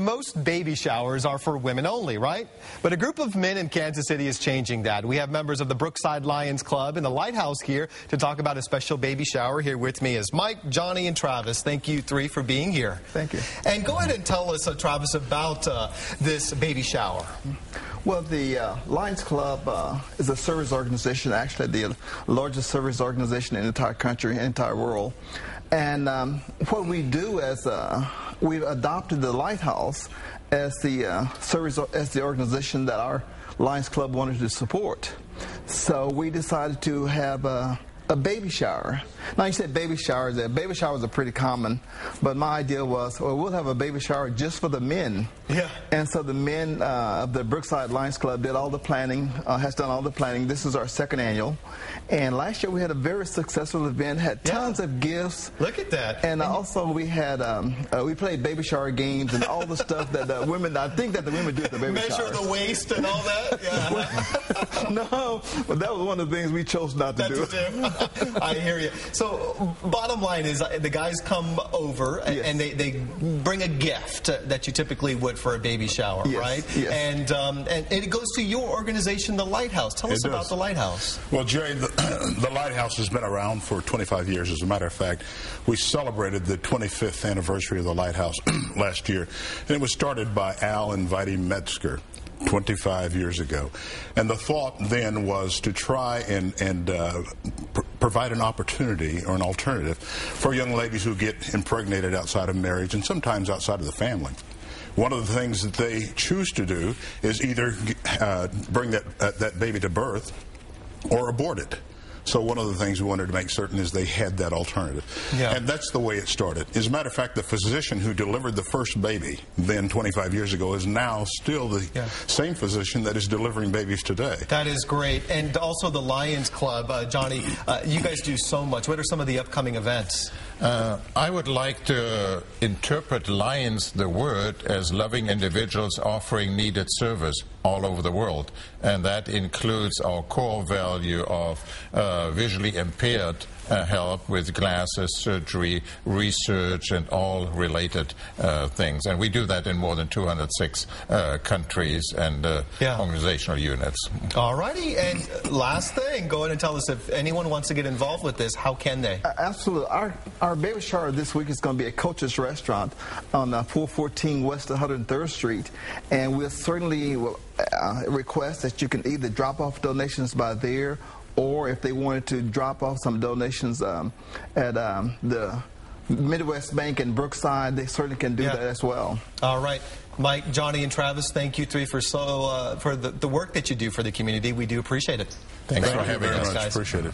most baby showers are for women only, right? But a group of men in Kansas City is changing that. We have members of the Brookside Lions Club and the Lighthouse here to talk about a special baby shower. Here with me is Mike, Johnny, and Travis. Thank you three for being here. Thank you. And go ahead and tell us, Travis, about this baby shower. Well, the Lions Club is a service organization, actually the largest service organization in the entire country, entire world. And what we do is we've adopted the Lighthouse as the the organization that our Lions Club wanted to support. So we decided to have a baby shower. Now, you said baby showers. Baby showers are pretty common, but my idea was, well, we'll have a baby shower just for the men. Yeah. And so the men of the Brookside Lions Club did all the planning, has done all the planning. This is our second annual. And last year we had a very successful event, had tons of gifts. Look at that. And also we had, we played baby shower games and all the stuff that the women, I think that the women do at the baby shower. Measure the waist and all that? Yeah. No, but that was one of the things we chose not to do. I hear you. So bottom line is the guys come over and they bring a gift that you typically would for a baby shower, right? Yes. And it goes to your organization, the Lighthouse. Tell us about the Lighthouse. Well, Jerry, the Lighthouse has been around for 25 years. As a matter of fact, we celebrated the 25th anniversary of the Lighthouse last year. And it was started by Al and Vidi Metzger 25 years ago. And the thought then was to try and provide an opportunity or an alternative for young ladies who get impregnated outside of marriage and sometimes outside of the family. One of the things that they choose to do is either bring that baby to birth or abort it. So one of the things we wanted to make certain is they had that alternative. Yeah. And that's the way it started. As a matter of fact, the physician who delivered the first baby then 25 years ago is now still the same physician that is delivering babies today. That is great. And also the Lions Club, Johnny, you guys do so much. What are some of the upcoming events? I would like to interpret Lions, the word, as loving individuals offering needed service all over the world. And that includes our core value of visually impaired help with glasses, surgery, research, and all related things. And we do that in more than 206 countries and organizational units. All righty. And last thing, go ahead and tell us if anyone wants to get involved with this, how can they? Absolutely. Our baby shower this week is going to be at Coach's Restaurant on 414 West 103rd Street. And we'll certainly request that you can either drop off donations by there, or if they wanted to drop off some donations at the Midwest Bank in Brookside, they certainly can do that as well. All right. Mike, Johnny, and Travis, thank you three for the work that you do for the community. We do appreciate it. Thanks for having us, guys. Appreciate it.